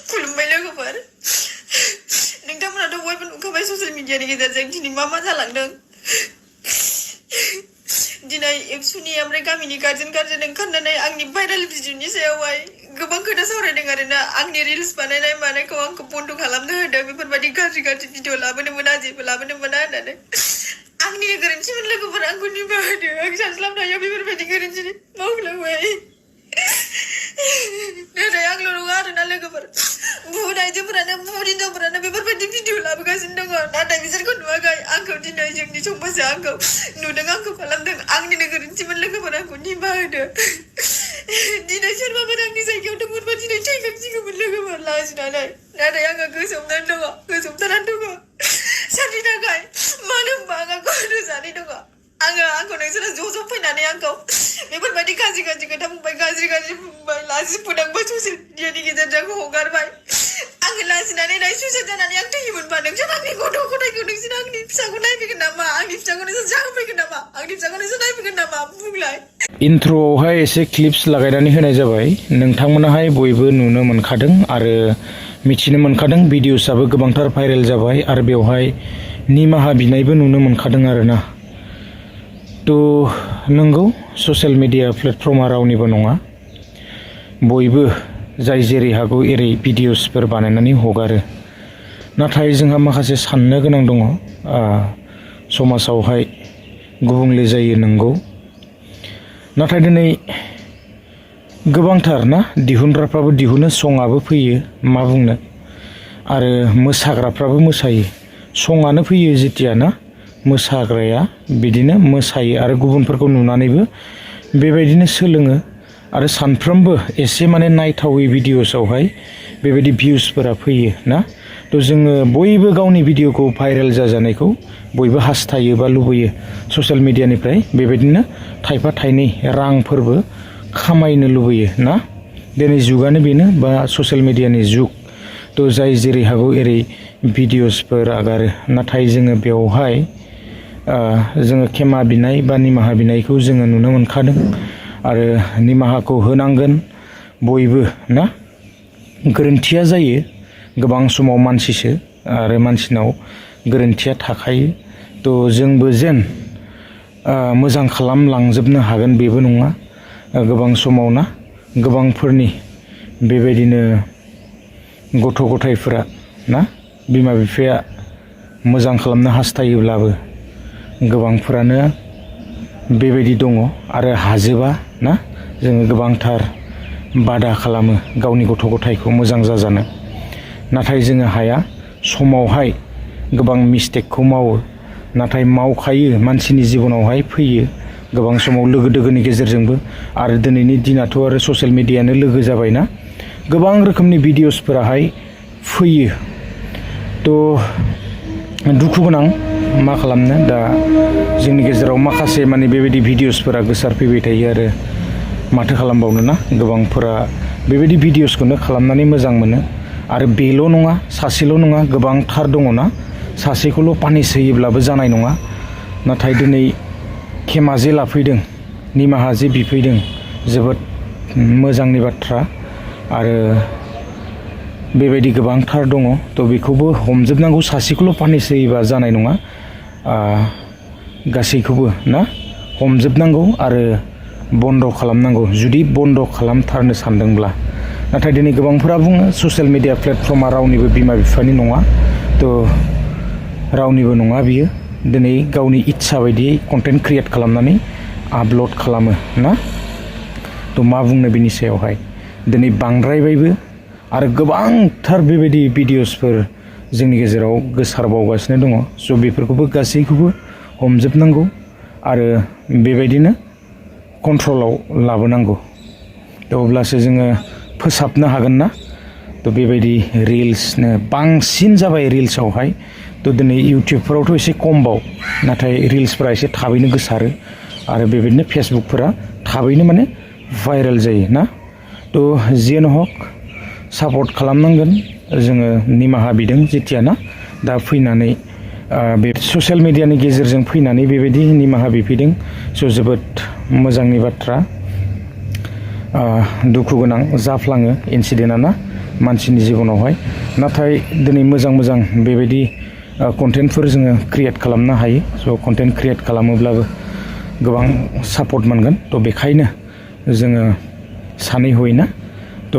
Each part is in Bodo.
खुलुमबाय लोगोफोर नोंथांमोनाथ' बयबो नुखाबाय ससियेल मिडियानि गेजेरजों दिनै मा जालांदों दिनै एबसुनि ओमफ्राय गामिनि गार्जेन ओंखारनानै आंनि भाइरेल भिडिअनि सायावहाय गोबां खोथा सावरायदों आरोना आंनि रिल्स बानायनाय मानायखौ आंखौ बन्द' खालामनो होदों बेफोरबायदि गाज्रि भिडिअ लाबोनो मोना जेबो लाबोनो मोना होननानै आंनि गोरोन्थिमोन लोगोफोर आंखौ निमाहा होदो आं सानस्लाबनो हाया बेफोरबायदि गोरोन्थि मावफ्लांबाय नाथाय आंल' नङा आरोना लोगोफोर बुहुत आइजोफोरानो बुहुत हिनजावफोरानो बेफोरबायदि भिडिअ लाबोगासिनो दङ नाथाय बिसोरखौ नुवाखै आंखौ दिनै जोंनि समाजा आंखौ नुदों आंखौ खालामदों आंनिनो गोरोन्थिमोन लोगोफोर आंखौ निमाहा होदो दिनै सोरबाफोर आंनि जायगायाव दंमोनबा दिनै थैखांसिगौमोन लोगोफोर लाजिनानै नाथाय आङो गोसोमथानानै दङ सोरनि थाखाय मानो होनबा आंहा गथ' जानाय दङ आंखौ नोंसोरो ज' फैनानै आंखौ बेफोरबायदि गाज्रि खोथा बुंबाय गाज्रि बुंबाय लाजि फोनांबाय ससियेल मिडियानि गेजेरजों हगारबाय आङो लाजिनानै सुइसाइड जानानै आं थैयोमोनबा नोंसोर आंनि गथ' गथायखौ नोंसोर आंनि फिसाखौ नायफैगोन नामा आंनि फिसाखौ नोंसोर जाहोफैगोन नामा आंनि फिसाखौ नोंसोर नायफैगोन नामा बुंलाय इन्ट्र'आवहाय एसे क्लिप्स लागायनानै होनाय जाबाय नोंथांमोनाहाय बयबो नुनो मोनखादों आरो मिथिनो मोनखादों भिडिअसआबो गोबांथार भाइरेल जाबाय आरो बेवहाय निमाहा बिनायबो नुनो मोनखादों आरोना थ' नंगौ ससियेल मिडिया प्लेटफर्मा रावनिबो नङा बयबो जाय जेरै हागौ एरै भिडिअसफोर बानायनानै हगारो नाथाय जोंहा माखासे साननो गोनां दङ समाजावहाय गुबुंले जायो नंगौ नाथाय दिनै गोबांथार ना दिहुनग्राफ्राबो दिहुनो सङाबो फैयो मा बुंनो आरो मोसाग्राफ्राबो मोसायो सङानो फैयो जेतिया ना मोसाग्राया बिदिनो मोसायो आरो गुबुनफोरखौ नुनानैबो बेबायदिनो सोलोङो आरो सानफ्रोमबो एसे माने नायथावै भिडिअसआवहाय बेबायदि भिउसफोरा फैयो ना थ' जोङो बयबो गावनि भिडिअखौ भाइरेल जाजानायखौ बयबो हास्थायो बा लुबैयो ससियेल मिडियानिफ्राय बेबायदिनो थाइफा थाइनै रांफोरबो खामायनो लुबैयो ना दिनै जुगानो बेनो बा ससियेल मिडियानि जुग थ' जाय जेरै हागौ एरै भिडिअसफोर आगारो नाथाय जोङो बेवहाय जोङो खेमा बिनाय बा निमाहा बिनायखौ जोङो नुनो मोनखादों आरो निमाहाखौ होनांगोन बयबो ना गोरोन्थिया जायो गोबां समाव मानसिसो आरो मानसिनाव गोरोन्थिया थाखायो थ' जोंबो जेन मोजां खालामलांजोबनो हागोन बेबो नङा गोबां समाव ना गोबांफोरनि बेबायदिनो गथ' गथायफोरा ना बिमा बिफाया मोजां खालामनो हास्थायोब्लाबो गोबांफोरानो बेबायदि दङ आरो हाजोबा ना जोङो गोबांथार बादा खालामो गावनि गथ' गथायखौ मोजां जाजानो नाथाय जोङो हाया समावहाय गोबां मिस्टेकखौ मावो नाथाय मावखायो मानसिनि जिबनावहाय फैयो गोबां समाव लोगो दोगोनि गेजेरजोंबो आरो दिनैनि दिनाथ' आरो ससियेल मिडियानो लोगो जाबायना गोबां रोखोमनि भिडिअसफोराहाय फैयो थ' दुखु गोनां मा खालामनो दा जोंनि गेजेराव माखासे माने बेबायदि भिडिअसफोरा गोसारफैबाय थायो आरो माथो खालामबावनो ना गोबांफोरा बेबायदि भिडिअसखौनो खालामनानै मोजां मोनो आरो बेल' नङा सासेल' नङा गोबांथार दङ ना सासेखौल' पानिस होयोब्लाबो जानाय नङा नाथाय दिनै खेमा जे लाफैदों निमाहा जे बिफैदों जोबोद मोजांनि बाथ्रा आरो बेबायदि गोबांथार दङ थ' बेखौबो हमजोबनांगौ सासेखौल' पानिस होयोबा जानाय नङा गासैखौबो ना हमजोबनांगौ आरो बन्द' खालामनांगौ जुदि बन्द' खालामथारनो सानदोंब्ला नाथाय दिनै गोबांफोरा बुङो ससियेल मिडिया प्लेटफर्मा रावनिबो बिमा बिफानि नङा थ' रावनिबो नङा बियो दिनै गावनि इच्छा बायदियै कन्टेन्ट क्रियेट खालामनानै आपल'ड खालामो ना थ' मा बुंनो बिनि सायावहाय दिनै बांद्रायबायबो आरो गोबांथार बेबायदि भिडिअसफोर जोंनि गेजेराव गोसारबावगासिनो दङ स' बेफोरखौबो गासैखौबो हमजोबनांगौ आरो बेबायदिनो कन्ट्रलाव लाबोनांगौ थ' अब्लासो जोङो फोसाबनो हागोन ना थ' बेबायदि रिल्सनो बांसिन जाबाय रिल्सआवहाय थ' दिनै इउटुबफोरावथ' एसे खमबाव नाथाय रिल्सफोरा एसे थाबैनो गोसारो आरो बेबायदिनो फेसबुकफोरा थाबैनो माने भाइरेल जायो ना थ' जियानो हक सापर्ट खालामनांगोन जोङो निमाहा बिदों जेथिया ना दा फैनानै बे ससियेल मिडियानि गेजेरजों फैनानै बेबायदि निमाहा बिफैदों स' जोबोद मोजांनि बाथ्रा दुखु गोनां जाफ्लाङो इन्सिडेन्टआ ना मानसिनि जिबनावहाय नाथाय दिनै मोजां बेबायदि कन्टेन्टफोर जोङो क्रिएट खालामनो हायो स' कन्टेन्ट क्रिएट खालामोब्लाबो गोबां सापर्ट मोनगोन थ' बेखायनो जोङो सानै हयना थ'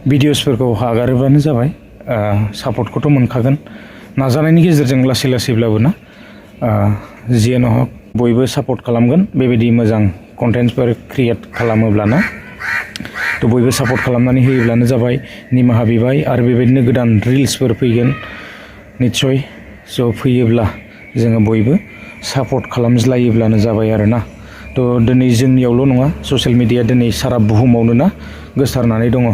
भिडिअसफोरखौ हगारोबानो जाबाय सापर्टखौथ' मोनखागोन नाजानायनि गेजेरजों लासैब्लाबो ना जियानो हक बयबो सापर्ट खालामगोन बेबायदि मोजां कन्टेन्टफोर क्रिएट खालामोब्लाना थ' बयबो सापर्ट खालामनानै होयोब्लानो जाबाय निमाहा बिबाय आरो बेबायदिनो गोदान रिल्सफोर फैगोन निस्सय स' फैयोब्ला जोङो बयबो सापर्ट खालामज्लायोब्लानो जाबाय आरोना थ' दिनै जोंनियावल' नङा ससियेल मिडिया दिनै सारा बुहुमावनो ना गोसारनानै दङ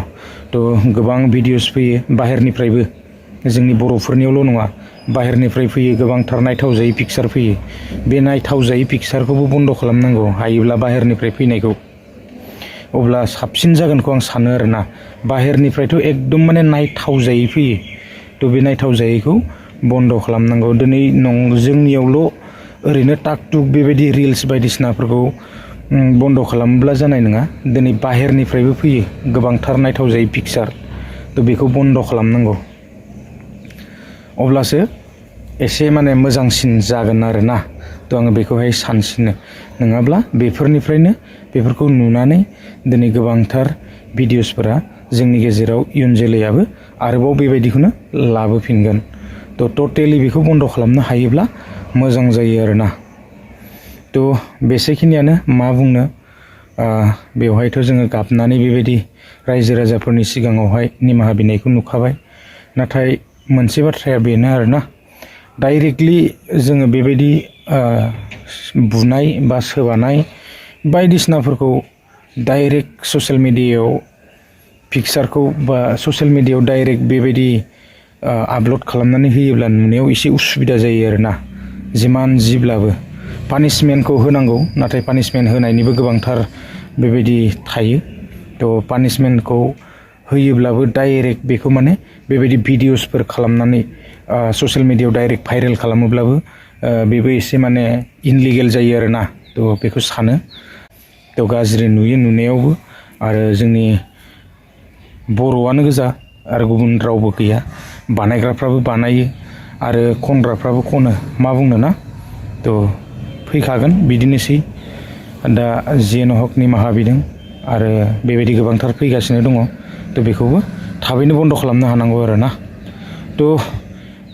थ' गोबां भिडिअस फैयो बाहेरनिफ्रायबो जोंनि बर'फोरनियावल' नङा बाहेरनिफ्राय फैयो गोबांथार नायथावजायै पिक्सार फैयो बे नायथावजायै पिक्सारखौबो बन्द' खालामनांगौ हायोब्ला बाहेरनिफ्राय फैनायखौ अब्ला साबसिन जागोनखौ आं सानो आरोना बाहेरनिफ्रायथ' एकदम माने नायथावजायै फैयो थ' बे नायथावजायैखौ बन्द' खालामनांगौ दिनै जोंनियावल' ओरैनो टाक टुक बेबायदि रिल्स बायदिसिनाफोरखौ बन्द' खालामोब्ला जानाय नङा दिनै बाहेरनिफ्रायबो फैयो गोबांथार नायथावजायै पिक्सार थ' बेखौ बन्द' खालामनांगौ अब्लासो एसे माने मोजांसिन जागोन आरोना थ' आङो बेखौहाय सानसिनो नङाब्ला बेफोरखौ नुनानै दिनै गोबांथार भिडिअसफोरा जोंनि गेजेराव इयुन जोलैयाबो आरोबाव बेबायदिखौनो लाबोफिनगोन थ' टटेलि बेखौ बन्द' खालामनो हायोब्ला मोजां जायो आरोना थ' बेसेखिनियानो मा बुंनो बेवहायथ' जोङो गाबनानै बेबायदि रायजो राजाफोरनि सिगाङावहाय निमाहा बिनायखौ नुखाबाय नाथाय मोनसे बाथ्राया बेनो आरोना डाइरेक्टलि जोङो बेबायदि बुनाय बा सोबानाय बायदिसिनाफोरखौ डाइरेक्ट ससियेल मिडियायाव पिक्सारखौ बा ससियेल मिडियायाव डाइरेक्ट बेबायदि आपल'ड खालामनानै होयोब्ला नुनायाव एसे उसुबिदा जायो आरोना जिमान जिब्लाबो पानिशमेन्टखौ होनांगौ नाथाय पानिशमेन्ट होनायनिबो गोबांथार बेबायदि थायो थ' पानिशमेन्टखौ होयोब्लाबो डाइरेक्ट बेखौ माने बेबायदि भिडिअसफोर खालामनानै ससियेल मिडियायाव डाइरेक्ट भाइरेल खालामोब्लाबो बेबो एसे माने इनलिगेल जायो आरोना थ' बेखौ सानो थ' गाज्रि नुयो नुनायावबो आरो जोंनि बर'आनो गोजा आरो गुबुन रावबो गैया बानायग्राफ्राबो बानायो आरो खनग्राफ्राबो खनो मा बुंनो ना थ' फैखागोन बिदिनोसै दा जियानो हक निमाहा बिदों आरो बेबायदि गोबांथार फैगासिनो दङ थ' बेखौबो थाबैनो बन्द' खालामनो हानांगौ आरोना थ'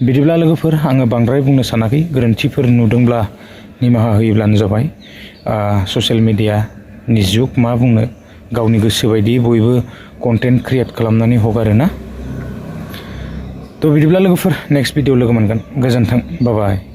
बिदिब्ला लोगोफोर आङो बांद्राय बुंनो सानाखै गोरोन्थिफोर नुदोंब्ला निमाहा होयोब्लानो जाबाय ससियेल मिडियानि जुग मा बुंनो गावनि गोसो बायदि बयबो कन्टेन्ट क्रिएट खालामनानै हगारोना थ' बिदिब्ला लोगोफोर नेक्स्ट भिडिअ लोगो मोनगोन गोजोन्थों बाय बाय